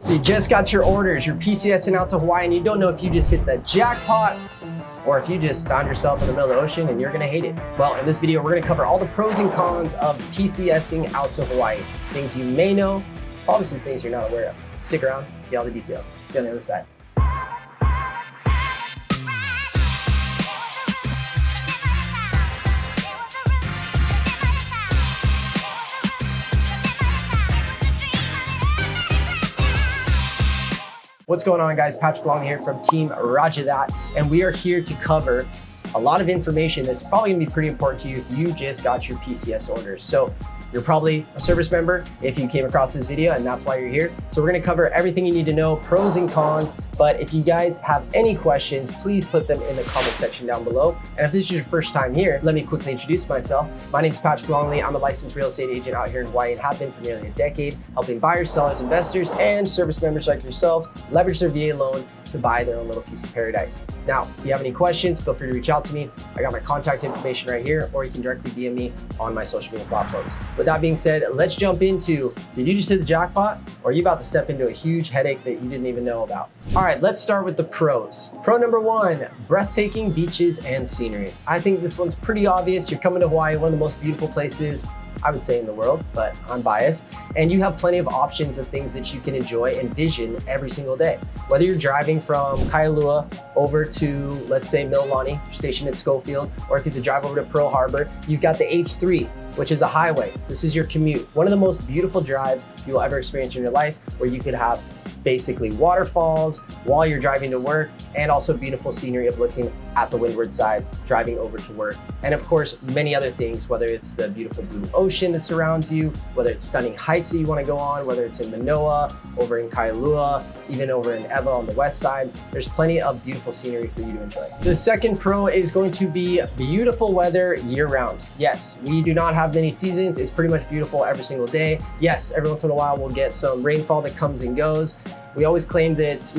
So you just got your orders, you're PCSing out to Hawaii, and you don't know if you just hit the jackpot or if you just found yourself in the middle of the ocean and you're gonna hate it. Well, in this video, we're gonna cover all the pros and cons of PCSing out to Hawaii. Things you may know, probably some things you're not aware of. So stick around, get all the details. See you on the other side. What's going on, guys? Patrick Long here from Team Roger That, and we are here to cover a lot of information that's probably gonna be pretty important to you if you just got your PCS orders. So you're probably a service member if you came across this video, and that's why you're here. So we're gonna cover everything you need to know, pros and cons, but if you guys have any questions, please put them in the comment section down below. And if this is your first time here, let me quickly introduce myself. My name is Patrick Longley. I'm a licensed real estate agent out here in Hawaii and have been for nearly a decade, helping buyers, sellers, investors, and service members like yourself leverage their VA loan to buy their own little piece of paradise. Now, if you have any questions, feel free to reach out to me. I got my contact information right here, or you can directly DM me on my social media platforms. With that being said, let's jump into, did you just hit the jackpot? Or are you about to step into a huge headache that you didn't even know about? All right, let's start with the pros. Pro number one, breathtaking beaches and scenery. I think this one's pretty obvious. You're coming to Hawaii, one of the most beautiful places I would say in the world, but I'm biased. And you have plenty of options of things that you can enjoy and vision every single day. Whether you're driving from Kailua over to, let's say, Mililani, stationed at Schofield, or if you have to drive over to Pearl Harbor, you've got the H3, which is a highway. This is your commute. One of the most beautiful drives you'll ever experience in your life, where you could have basically waterfalls while you're driving to work, and also beautiful scenery of looking at the windward side, driving over to work. And of course, many other things, whether it's the beautiful blue ocean that surrounds you, whether it's stunning hikes that you wanna go on, whether it's in Manoa, over in Kailua, even over in Ewa on the west side, there's plenty of beautiful scenery for you to enjoy. The second pro is going to be beautiful weather year round. Yes, we do not have many seasons. It's pretty much beautiful every single day. Yes, every once in a while we'll get some rainfall that comes and goes. We always claim that,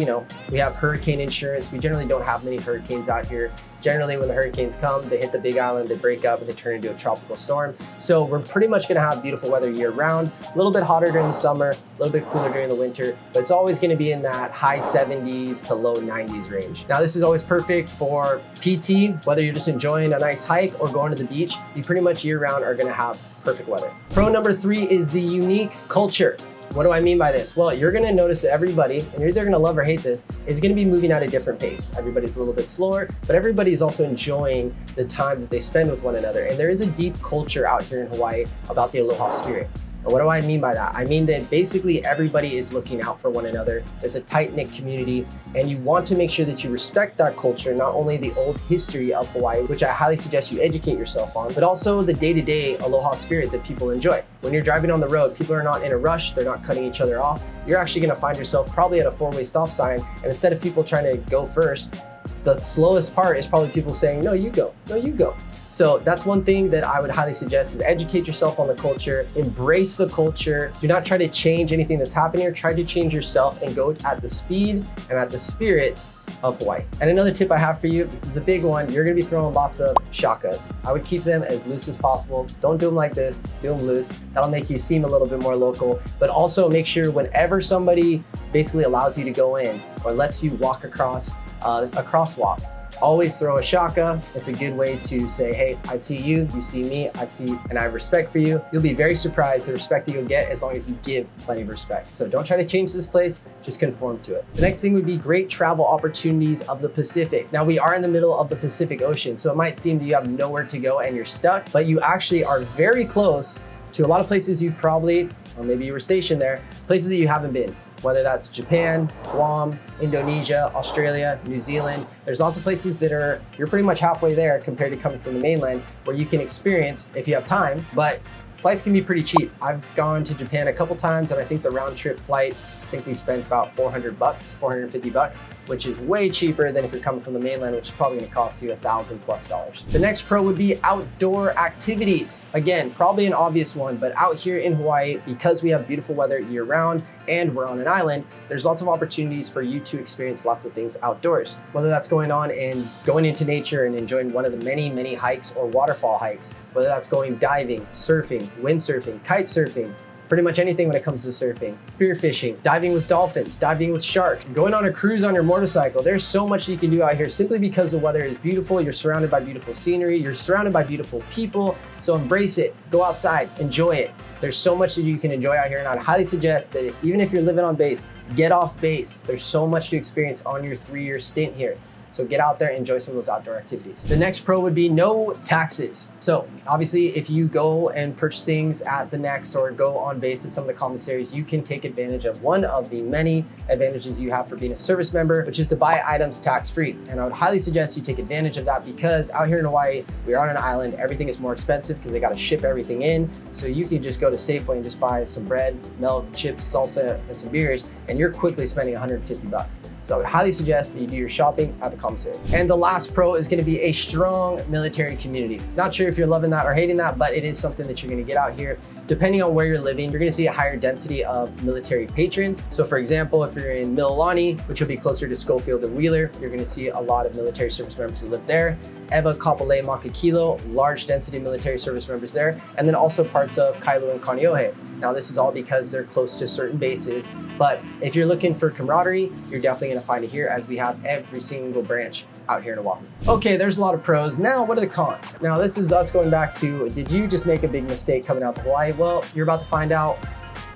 we have hurricane insurance. We generally don't have many hurricanes out here. Generally, when the hurricanes come, they hit the Big Island, they break up, and they turn into a tropical storm. So we're pretty much gonna have beautiful weather year round. A little bit hotter during the summer, a little bit cooler during the winter, but it's always gonna be in that high 70s to low 90s range. Now, this is always perfect for PT, whether you're just enjoying a nice hike or going to the beach. You pretty much year round are gonna have perfect weather. Pro number three is the unique culture. What do I mean by this? Well, you're gonna notice that everybody, and you're either gonna love or hate this, is gonna be moving at a different pace. Everybody's a little bit slower, but everybody's also enjoying the time that they spend with one another. And there is a deep culture out here in Hawaii about the aloha spirit. And what do I mean by that? I mean that basically everybody is looking out for one another. There's a tight-knit community, and you want to make sure that you respect that culture, not only the old history of Hawaii, which I highly suggest you educate yourself on, but also the day-to-day aloha spirit that people enjoy. When you're driving on the road, people are not in a rush, they're not cutting each other off. You're actually gonna find yourself probably at a four-way stop sign, and instead of people trying to go first, the slowest part is probably people saying, no, you go, no, you go. So that's one thing that I would highly suggest is educate yourself on the culture, embrace the culture. Do not try to change anything that's happening here. Try to change yourself and go at the speed and at the spirit of Hawaii. And another tip I have for you, this is a big one, you're gonna be throwing lots of shakas. I would keep them as loose as possible. Don't do them like this, do them loose. That'll make you seem a little bit more local, but also make sure whenever somebody basically allows you to go in or lets you walk across a crosswalk, always throw a shaka. It's a good way to say, hey, I see you, you see me, I see, and I have respect for you. You'll be very surprised the respect that you'll get as long as you give plenty of respect. So don't try to change this place, just conform to it. The next thing would be great travel opportunities of the Pacific. Now, we are in the middle of the Pacific Ocean, so it might seem that you have nowhere to go and you're stuck, but you actually are very close to a lot of places you probably, or maybe you were stationed there, places that you haven't been. Whether that's Japan, Guam, Indonesia, Australia, New Zealand. There's lots of places that you're pretty much halfway there compared to coming from the mainland, where you can experience if you have time, but flights can be pretty cheap. I've gone to Japan a couple times, and I think the round trip flight, I think we spent about $400, $450, which is way cheaper than if you're coming from the mainland, which is probably gonna cost you $1,000+. The next pro would be outdoor activities. Again, probably an obvious one, but out here in Hawaii, because we have beautiful weather year round and we're on an island, there's lots of opportunities for you to experience lots of things outdoors. Whether that's going on and going into nature and enjoying one of the many, many hikes or waterfall hikes, whether that's going diving, surfing, windsurfing, kite surfing, pretty much anything when it comes to surfing, spearfishing, diving with dolphins, diving with sharks, going on a cruise on your motorcycle. There's so much you can do out here simply because the weather is beautiful. You're surrounded by beautiful scenery. You're surrounded by beautiful people. So embrace it, go outside, enjoy it. There's so much that you can enjoy out here, and I'd highly suggest that even if you're living on base, get off base. There's so much to experience on your 3-year stint here. So get out there and enjoy some of those outdoor activities. The next pro would be no taxes. So obviously if you go and purchase things at the Next or go on base at some of the commissaries, you can take advantage of one of the many advantages you have for being a service member, which is to buy items tax-free. And I would highly suggest you take advantage of that because out here in Hawaii, we are on an island, everything is more expensive because they gotta ship everything in. So you can just go to Safeway and just buy some bread, milk, chips, salsa, and some beers, and you're quickly spending 150 bucks. So I would highly suggest that you do your shopping at the commissary. And the last pro is going to be a strong military community. Not sure if you're loving that or hating that, but it is something that you're going to get out here. Depending on where you're living, you're going to see a higher density of military patrons. So for example, if you're in Mililani, which will be closer to Schofield and Wheeler, you're going to see a lot of military service members who live there. Ewa, Kapolei, Makakilo, large density military service members there. And then also parts of Kailua and Kaneohe. Now this is all because they're close to certain bases, but if you're looking for camaraderie, you're definitely gonna find it here as we have every single branch out here in Oahu. Okay, there's a lot of pros. Now, what are the cons? Now this is us going back to, did you just make a big mistake coming out to Hawaii? Well, you're about to find out.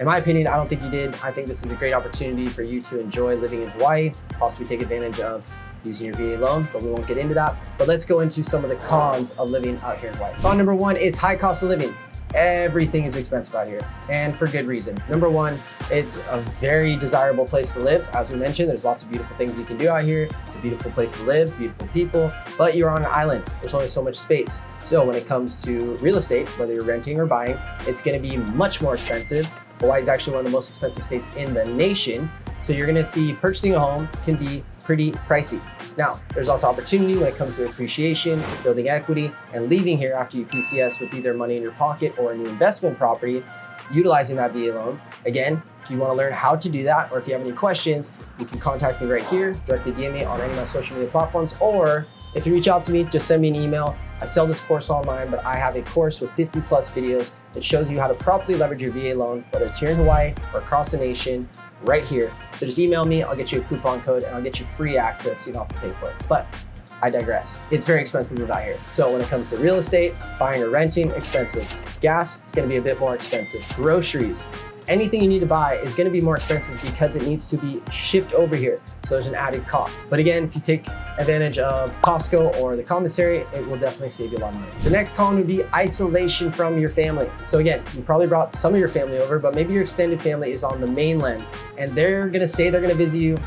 In my opinion, I don't think you did. I think this is a great opportunity for you to enjoy living in Hawaii, possibly take advantage of using your VA loan, but we won't get into that. But let's go into some of the cons of living out here in Hawaii. Con number one is high cost of living. Everything is expensive out here, and for good reason. Number one, it's a very desirable place to live. As we mentioned, there's lots of beautiful things you can do out here. It's a beautiful place to live, beautiful people, but you're on an island. There's only so much space. So when it comes to real estate, whether you're renting or buying, it's gonna be much more expensive. Hawaii is actually one of the most expensive states in the nation. So you're gonna see purchasing a home can be pretty pricey. Now, there's also opportunity when it comes to appreciation, building equity, and leaving here after you PCS with either money in your pocket or a new investment property, utilizing that VA loan. Again, if you want to learn how to do that, or if you have any questions, you can contact me right here, directly DM me on any of my social media platforms, or if you reach out to me, just send me an email. I sell this course online, but I have a course with 50 plus videos that shows you how to properly leverage your VA loan, whether it's here in Hawaii or across the nation, right here. So just email me, I'll get you a coupon code and I'll get you free access so you don't have to pay for it. But I digress. It's very expensive to live out here. So when it comes to real estate, buying or renting, expensive. Gas is gonna be a bit more expensive. Groceries, anything you need to buy is gonna be more expensive because it needs to be shipped over here. So there's an added cost. But again, if you take advantage of Costco or the commissary, it will definitely save you a lot of money. The next con would be isolation from your family. So again, you probably brought some of your family over, but maybe your extended family is on the mainland and they're gonna say they're gonna visit you.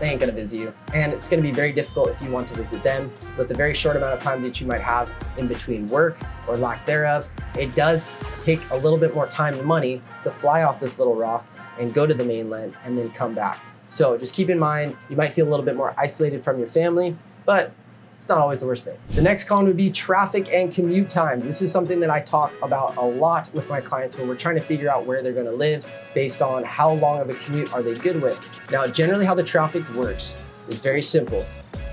They ain't gonna visit you. And it's gonna be very difficult if you want to visit them with the very short amount of time that you might have in between work or lack thereof. It does take a little bit more time and money to fly off this little rock and go to the mainland and then come back. So just keep in mind, you might feel a little bit more isolated from your family, but it's not always the worst thing. The next con would be traffic and commute times. This is something that I talk about a lot with my clients when we're trying to figure out where they're gonna live based on how long of a commute are they good with. Now, generally how the traffic works is very simple.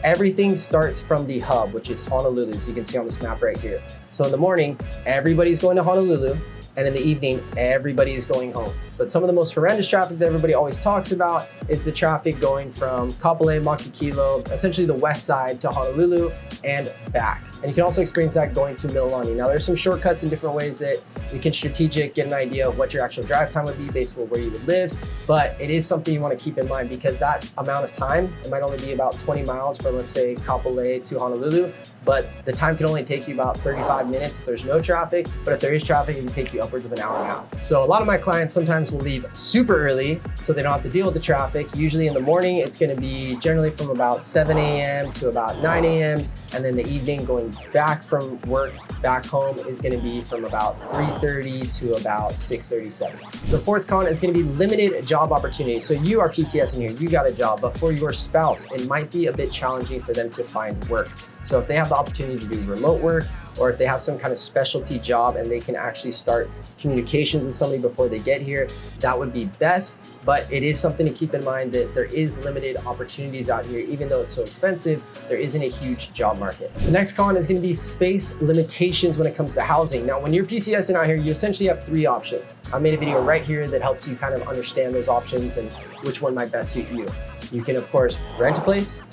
Everything starts from the hub, which is Honolulu, as you can see on this map right here. So in the morning, everybody's going to Honolulu, and in the evening, everybody is going home. But some of the most horrendous traffic that everybody always talks about is the traffic going from Kapolei, Makakilo, essentially the west side to Honolulu and back. And you can also experience that going to Mililani. Now there's some shortcuts and different ways that you can strategic get an idea of what your actual drive time would be based on where you would live. But it is something you want to keep in mind because that amount of time, it might only be about 20 miles from, let's say, Kapolei to Honolulu, but the time can only take you about 35 minutes if there's no traffic. But if there is traffic, it can take you upwards of an hour and a half. So a lot of my clients sometimes will leave super early so they don't have to deal with the traffic. Usually in the morning, it's gonna be generally from about 7 a.m. to about 9 a.m. And then the evening going back from work back home is gonna be from about 3:30 to about 6:37. The fourth con is gonna be limited job opportunities. So you are PCSing here, you got a job, but for your spouse, it might be a bit challenging for them to find work. So if they have the opportunity to do remote work, or if they have some kind of specialty job and they can actually start communications with somebody before they get here, that would be best. But it is something to keep in mind that there is limited opportunities out here. Even though it's so expensive, there isn't a huge job market. The next con is going to be space limitations when it comes to housing. Now, when you're PCSing out here, you essentially have three options. I made a video right here that helps you kind of understand those options and which one might best suit you. You can, of course, rent a place,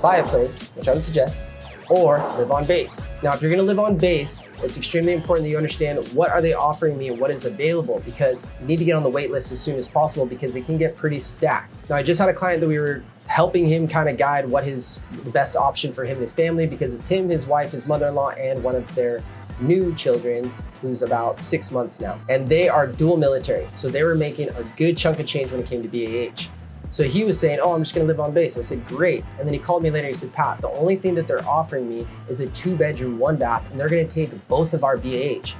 buy a place, which I would suggest, or live on base. Now, if you're gonna live on base, it's extremely important that you understand what are they offering me and what is available, because you need to get on the wait list as soon as possible because they can get pretty stacked. Now, I just had a client that we were helping him kind of guide what is the best option for him and his family, because it's him, his wife, his mother-in-law, and one of their new children who's about 6 months now. And they are dual military. So they were making a good chunk of change when it came to BAH. So he was saying, oh, I'm just gonna live on base. I said, great. And then he called me later, he said, Pat, the only thing that they're offering me is a 2-bedroom, 1-bath, and they're gonna take both of our BAH,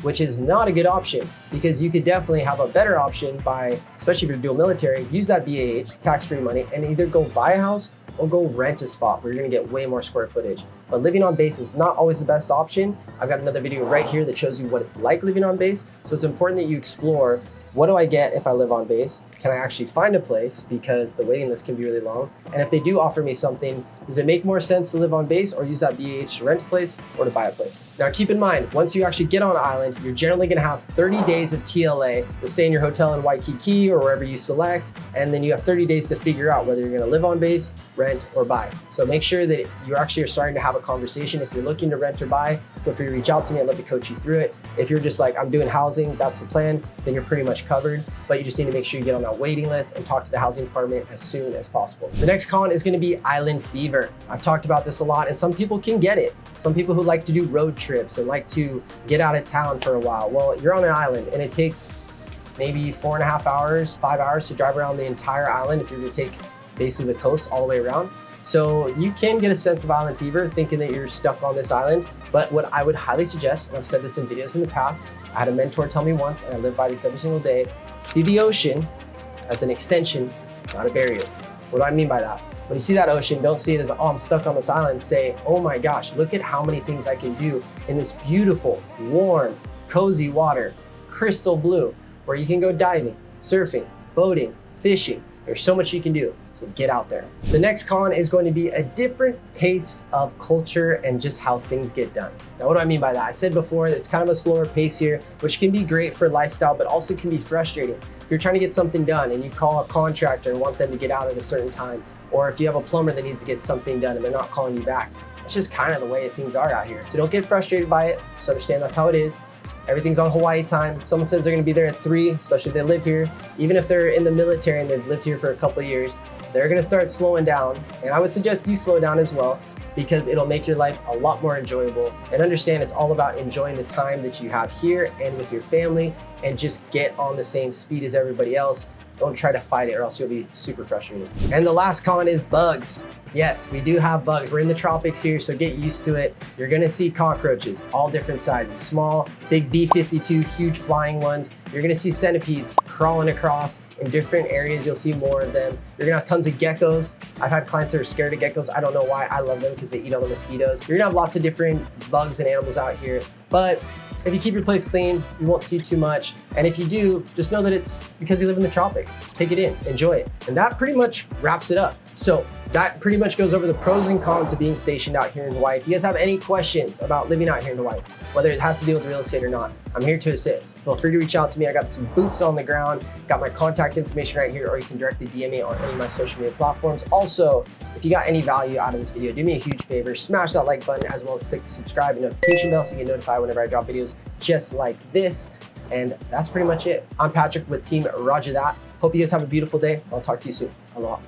which is not a good option, because you could definitely have a better option by, especially if you're dual military, use that BAH, tax-free money, and either go buy a house or go rent a spot where you're gonna get way more square footage. But living on base is not always the best option. I've got another video right here that shows you what it's like living on base. So it's important that you explore, what do I get if I live on base? Can I actually find a place? Because the waiting list can be really long. And if they do offer me something, does it make more sense to live on base or use that BAH to rent a place or to buy a place? Now, keep in mind, once you actually get on an island, you're generally gonna have 30 days of TLA. You'll stay in your hotel in Waikiki or wherever you select, and then you have 30 days to figure out whether you're gonna live on base, rent, or buy. So make sure that you actually are starting to have a conversation. If you're looking to rent or buy, feel free to reach out to me. I'd love to coach you through it. If you're just like, I'm doing housing, that's the plan, then you're pretty much covered. But you just need to make sure you get on that waiting list and talk to the housing department as soon as possible. The next con is gonna be island fever. I've talked about this a lot, and some people can get it. Some people who like to do road trips and like to get out of town for a while. Well, you're on an island and it takes maybe 4.5 hours, 5 hours to drive around the entire island if you're gonna take basically the coast all the way around. So you can get a sense of island fever thinking that you're stuck on this island. But what I would highly suggest, and I've said this in videos in the past, I had a mentor tell me once, and I live by this every single day, see the ocean as an extension, not a barrier. What do I mean by that? When you see that ocean, don't see it as, oh, I'm stuck on this island. Say, oh my gosh, look at how many things I can do in this beautiful, warm, cozy water, crystal blue, where you can go diving, surfing, boating, fishing. There's so much you can do. So get out there. The next con is going to be a different pace of culture and just how things get done. Now, what do I mean by that? I said before, it's kind of a slower pace here, which can be great for lifestyle, but also can be frustrating. If you're trying to get something done and you call a contractor and want them to get out at a certain time, or if you have a plumber that needs to get something done and they're not calling you back, it's just kind of the way things are out here. So don't get frustrated by it. Just understand that's how it is. Everything's on Hawaii time. If someone says they're gonna be there at 3, especially if they live here, even if they're in the military and they've lived here for a couple of years, they're gonna start slowing down. And I would suggest you slow down as well, because it'll make your life a lot more enjoyable. And understand it's all about enjoying the time that you have here and with your family, and just get on the same speed as everybody else. Don't try to fight it or else you'll be super frustrated. And the last con is bugs. Yes, we do have bugs. We're in the tropics here, so get used to it. You're gonna see cockroaches, all different sizes, small, big B-52, huge flying ones. You're gonna see centipedes crawling across in different areas. You'll see more of them. You're gonna have tons of geckos. I've had clients that are scared of geckos. I don't know why. I love them because they eat all the mosquitoes. You're gonna have lots of different bugs and animals out here, but if you keep your place clean, you won't see too much. And if you do, just know that it's because you live in the tropics. Take it in, enjoy it. And that pretty much wraps it up. So that pretty much goes over the pros and cons of being stationed out here in Hawaii. If you guys have any questions about living out here in Hawaii, whether it has to deal with real estate or not, I'm here to assist. Feel free to reach out to me. I got some boots on the ground, got my contact information right here, or you can directly DM me on any of my social media platforms. Also, if you got any value out of this video, do me a huge favor, smash that like button, as well as click the subscribe and notification bell so you get notified whenever I drop videos just like this. And that's pretty much it. I'm Patrick with Team Roger That. Hope you guys have a beautiful day. I'll talk to you soon. Aloha.